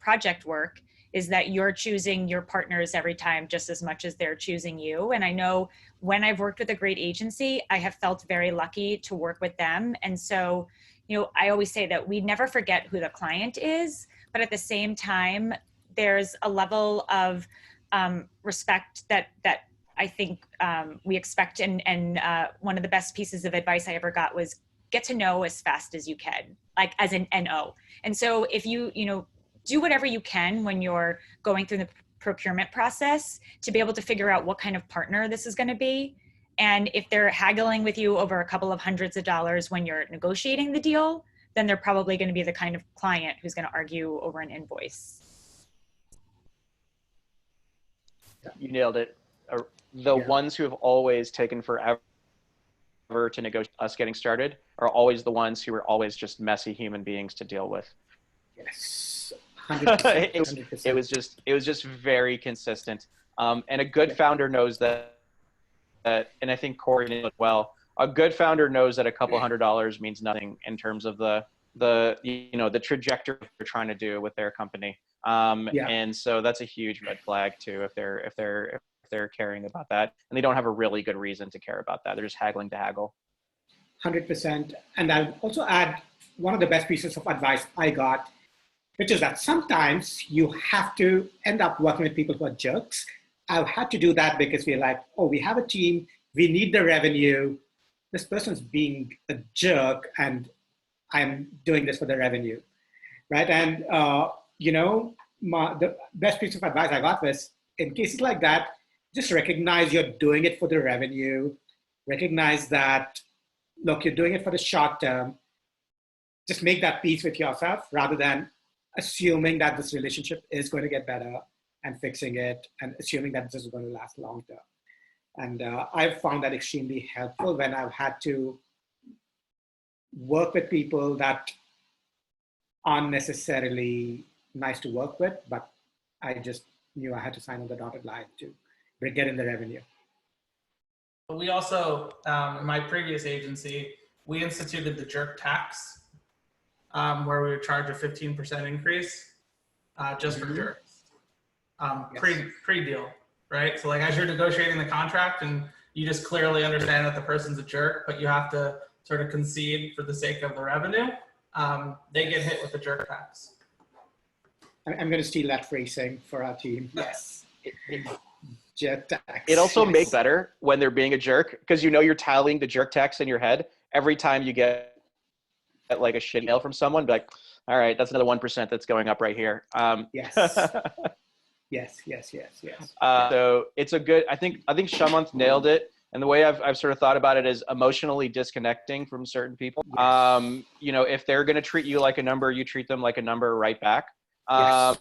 project work is that you're choosing your partners every time just as much as they're choosing you. And I know when I've worked with a great agency, I have felt very lucky to work with them. And so, I always say that we never forget who the client is, but at the same time, there's a level of respect that I think we expect. And one of the best pieces of advice I ever got was get to know as fast as you can, as an NO. And so if you do whatever you can when you're going through the procurement process to be able to figure out what kind of partner this is going to be. And if they're haggling with you over a couple of hundreds of dollars when you're negotiating the deal, then they're probably going to be the kind of client who's going to argue over an invoice. You nailed it. The ones who have always taken forever to negotiate us getting started are always the ones who are always just messy human beings to deal with. Yes. 100%, 100%. It was just very consistent. And a good founder knows that, and I think Corey knows it well, a good founder knows that a couple $100 means nothing in terms of the trajectory they're trying to do with their company. And so that's a huge red flag too, if they're caring about that, and they don't have a really good reason to care about that. They're just haggling to haggle. 100%. And I'll also add one of the best pieces of advice I got, which is that sometimes you have to end up working with people who are jerks. I've had to do that because we're like, oh, we have a team, we need the revenue. This person's being a jerk and I'm doing this for the revenue, right? And, the best piece of advice I got was, in cases like that, just recognize you're doing it for the revenue. Recognize that, look, you're doing it for the short term. Just make that peace with yourself rather than assuming that this relationship is going to get better and fixing it and assuming that this is going to last long term. And I've found that extremely helpful when I've had to work with people that aren't necessarily nice to work with, but I just knew I had to sign on the dotted line to get in the revenue. We also, in my previous agency, we instituted the jerk tax, where we would charge a 15% increase just for jerks, pre-deal, right? So as you're negotiating the contract and you just clearly understand that the person's a jerk, but you have to sort of concede for the sake of the revenue, they get hit with the jerk tax. I'm going to steal that phrasing for our team. Yes. Jerk tax. It also yes. makes better when they're being a jerk, because you know you're tallying the jerk tax in your head every time you get like a shitty mail from someone. Be like, all right, that's another 1% that's going up right here. Yes. Yes. So it's a good. I think Shamanth nailed it. And the way I've sort of thought about it is emotionally disconnecting from certain people. Yes. You know, if they're going to treat you like a number, you treat them like a number right back. Yes.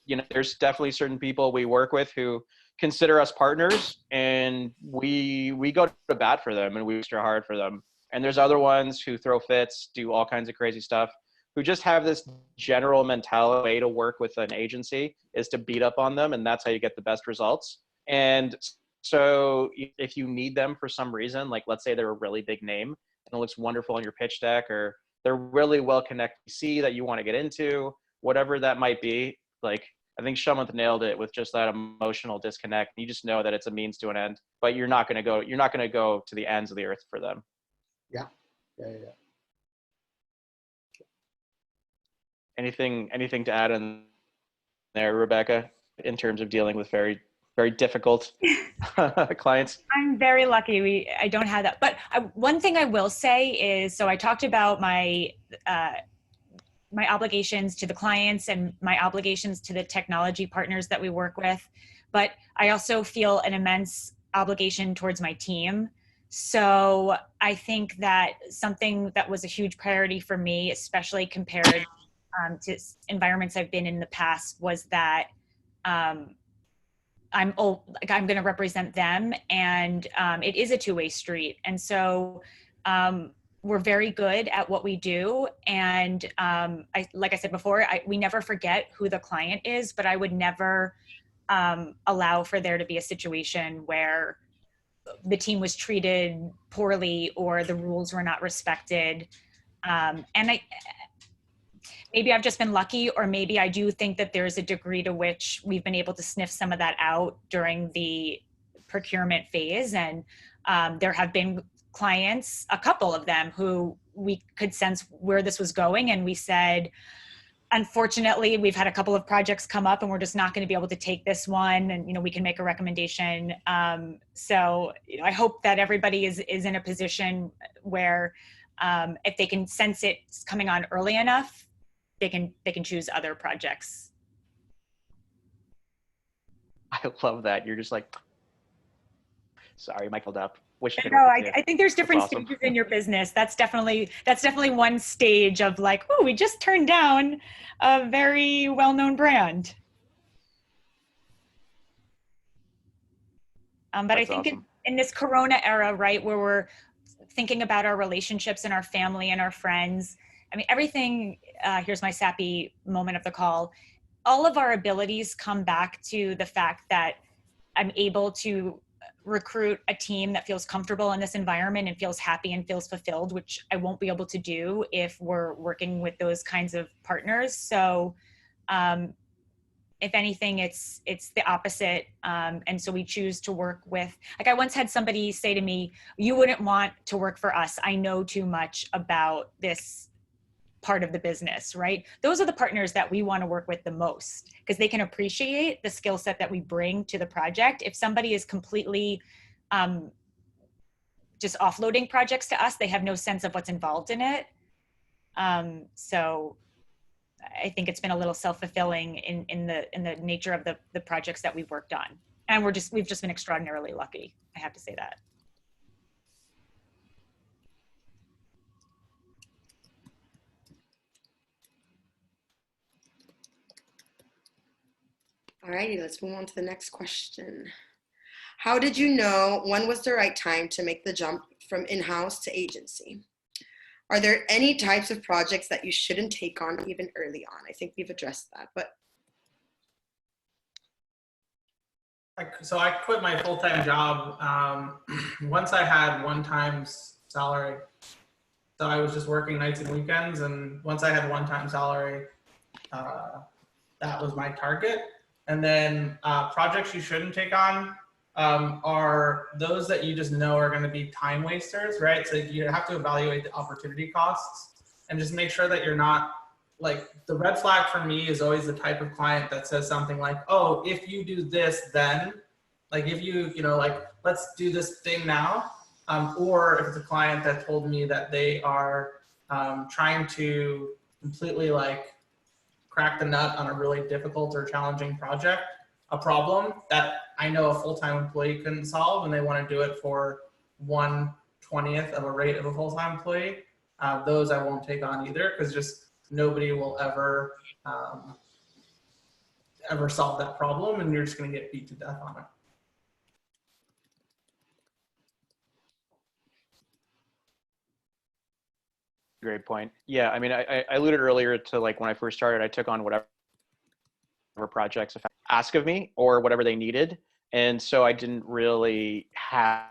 You know, there's definitely certain people we work with who consider us partners, and we go to bat for them and we extra hard for them. And there's other ones who throw fits, do all kinds of crazy stuff, who just have this general mentality. Way to work with an agency is to beat up on them, and that's how you get the best results. And so if you need them for some reason, like let's say they're a really big name and it looks wonderful on your pitch deck, or they're really well connected that you want to get into, whatever that might be, like I think Shamanth nailed it with just that emotional disconnect. You just know that it's a means to an end, but you're not going to go to the ends of the earth for them. Yeah. Anything to add in there, Rebecca, in terms of dealing with very, very difficult clients? I'm very lucky. I don't have that. But one thing I will say is, so I talked about my my obligations to the clients and my obligations to the technology partners that we work with, but I also feel an immense obligation towards my team. So I think that something that was a huge priority for me, especially compared to environments I've been in the past, was that I'm going to represent them, and it is a two-way street. And so we're very good at what we do. And like I said before, we never forget who the client is, but I would never allow for there to be a situation where the team was treated poorly or the rules were not respected. And maybe I've just been lucky, or maybe I do think that there's a degree to which we've been able to sniff some of that out during the procurement phase. And there have been clients, a couple of them, who we could sense where this was going. And we said, unfortunately, we've had a couple of projects come up and we're just not going to be able to take this one. And, we can make a recommendation. So I hope that everybody is in a position where if they can sense it's coming on early enough, they can choose other projects. I love that. You're just like, sorry, Mike held up. Wish I could. No, I think there's different stages in your business. That's definitely one stage of like, oh, we just turned down a very well-known brand. But That's I think awesome. in this Corona era, right, where we're thinking about our relationships and our family and our friends, I mean, everything, here's my sappy moment of the call, all of our abilities come back to the fact that I'm able to recruit a team that feels comfortable in this environment and feels happy and feels fulfilled, which I won't be able to do if we're working with those kinds of partners. So if anything, it's the opposite. And so we choose to work with, like I once had somebody say to me, you wouldn't want to work for us. I know too much about this part of the business, right? Those are the partners that we want to work with the most, because they can appreciate the skill set that we bring to the project. If somebody is completely just offloading projects to us, they have no sense of what's involved in it. So I think it's been a little self-fulfilling in the nature of the projects that we've worked on. And we've just been extraordinarily lucky. I have to say that. All righty, let's move on to the next question. How did you know when was the right time to make the jump from in-house to agency? Are there any types of projects that you shouldn't take on even early on? I think we've addressed that, but. So I quit my full-time job once I had one-time salary. So I was just working nights and weekends, and once I had one-time salary, that was my target. And then projects you shouldn't take on are those that you just know are going to be time wasters, right? So you have to evaluate the opportunity costs. and just make sure that you're not, like, the red flag for me is always the type of client that says something like, oh, if you do this, then, like, if you know, like, let's do this thing now. Or if it's a client that told me that they are trying to completely like crack the nut on a really difficult or challenging project, a problem that I know a full-time employee couldn't solve, and they want to do it for 1/20th of a rate of a full-time employee, those I won't take on either, because just nobody will ever ever solve that problem, and you're just going to get beat to death on it. Great point. Yeah, I mean, I alluded earlier to, like, when I first started, I took on whatever projects ask of me or whatever they needed, and so I didn't really have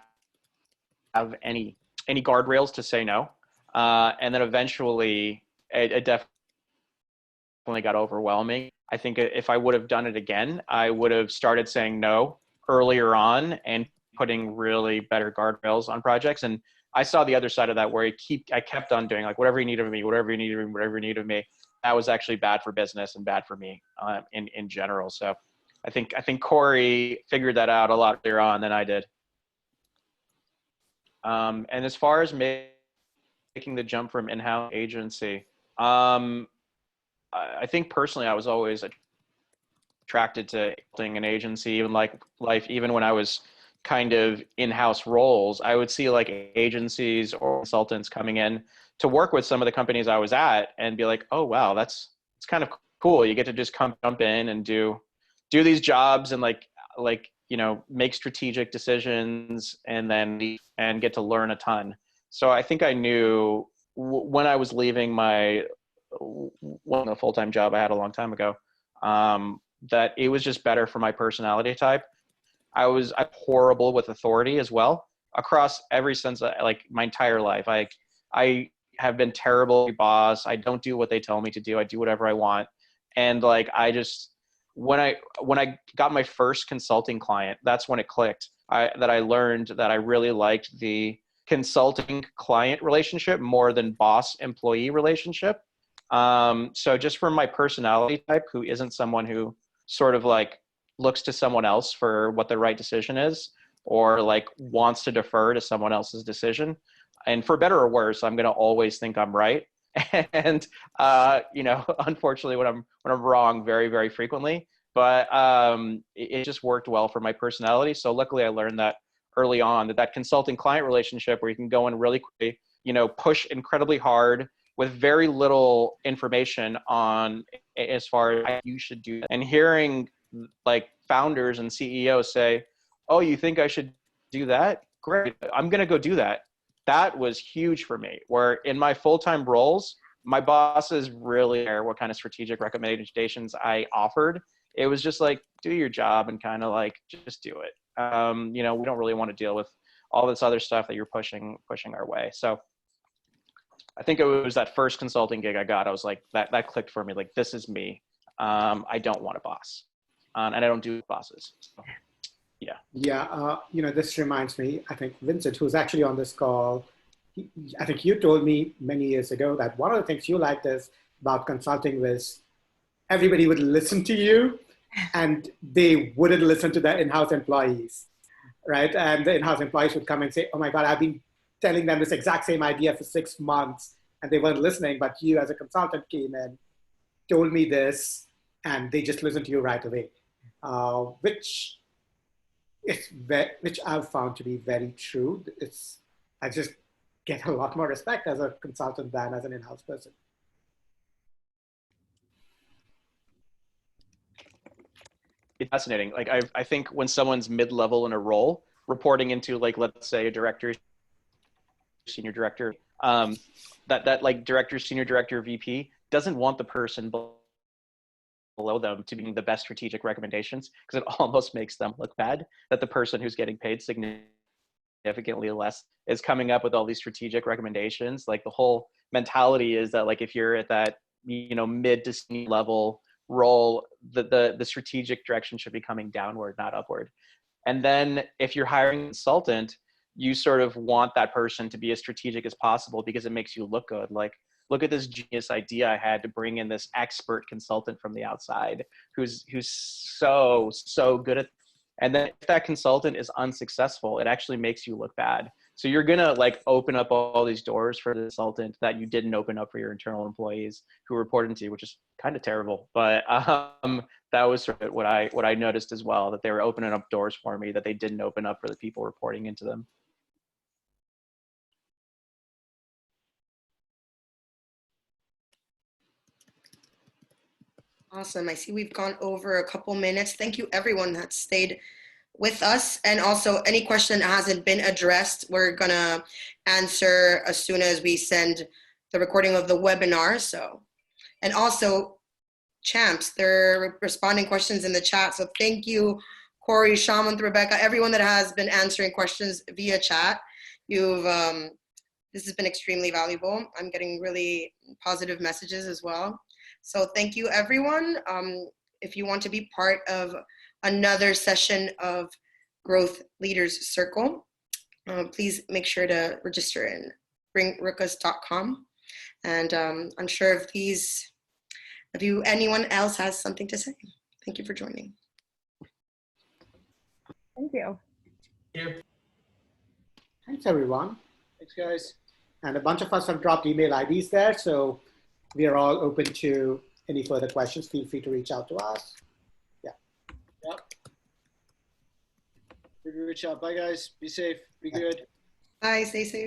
any guardrails to say no. And then eventually, it definitely got overwhelming. I think if I would have done it again, I would have started saying no earlier on and putting really better guardrails on projects. And I saw the other side of that, where I kept on doing, like, whatever you need of me, whatever you need of me, whatever you need of me. That was actually bad for business and bad for me in general. So I think Corey figured that out a lot earlier on than I did. And as far as making the jump from in-house agency, I think personally I was always attracted to building an agency, even even when I was kind of in-house roles. I would see like agencies or consultants coming in to work with some of the companies I was at and be like, oh wow, it's kind of cool. You get to just jump in and do these jobs and like you know, make strategic decisions and get to learn a ton. So I think I knew when I was leaving the full-time job I had a long time ago, that it was just better for my personality type. I'm horrible with authority as well, across every sense of, like, my entire life. I have been terrible boss. I don't do what they tell me to do. I do whatever I want. And like, when I got my first consulting client, that's when it clicked. That I learned that I really liked the consulting client relationship more than boss employee relationship. So just from my personality type, who isn't someone who sort of like looks to someone else for what the right decision is, or like wants to defer to someone else's decision. And for better or worse, I'm going to always think I'm right. And, you know, unfortunately when I'm wrong very, very frequently, but it just worked well for my personality. So luckily I learned that early on, that consulting client relationship where you can go in really quickly, you know, push incredibly hard with very little information on as far as you should do. And hearing like founders and CEOs say, oh, you think I should do that? Great, I'm going to go do that. That was huge for me, where in my full-time roles, my bosses really care what kind of strategic recommendations I offered. It was just like, do your job and kind of like, just do it. You know, we don't really want to deal with all this other stuff that you're pushing our way. So I think it was that first consulting gig I got. I was like, that clicked for me. Like, this is me. I don't want a boss. And I don't do bosses. So, yeah. Yeah, you know, this reminds me, I think Vincent, who's actually on this call, I think you told me many years ago that one of the things you liked about consulting was everybody would listen to you and they wouldn't listen to their in-house employees, right? And the in-house employees would come and say, oh my God, I've been telling them this exact same idea for 6 months and they weren't listening, but you as a consultant came in, told me this, and they just listened to you right away. Which I've found to be very true. I just get a lot more respect as a consultant than as an in-house person. It's fascinating. Like I think when someone's mid-level in a role, reporting into like, let's say a director, senior director, that like director, senior director, VP doesn't want the person below them to be the best strategic recommendations, because it almost makes them look bad that the person who's getting paid significantly less is coming up with all these strategic recommendations. Like the whole mentality is that like if you're at that, you know, mid to senior level role, the strategic direction should be coming downward, not upward. And then if you're hiring a consultant, you sort of want that person to be as strategic as possible because it makes you look good. Like look at this genius idea I had to bring in this expert consultant from the outside who's so good at, and then if that consultant is unsuccessful, it actually makes you look bad. So you're gonna like open up all these doors for the consultant that you didn't open up for your internal employees who report into you, which is kind of terrible. But that was sort of what I noticed as well, that they were opening up doors for me that they didn't open up for the people reporting into them. Awesome. I see we've gone over a couple minutes. Thank you everyone that stayed with us. And also any question that hasn't been addressed, we're gonna answer as soon as we send the recording of the webinar. So, and also champs, they're responding questions in the chat. So thank you, Corey, Shamanth, Rebecca, everyone that has been answering questions via chat. You've, this has been extremely valuable. I'm getting really positive messages as well. So thank you everyone. If you want to be part of another session of Growth Leaders Circle, please make sure to register in bringruckus.com. And I'm sure if anyone else has something to say. Thank you for joining. Thank you. Thanks, everyone. Thanks, guys. And a bunch of us have dropped email IDs there, so we are all open to any further questions. Feel free to reach out to us. Yep. Reach out. Bye, guys. Be safe. Be good. Bye, stay safe.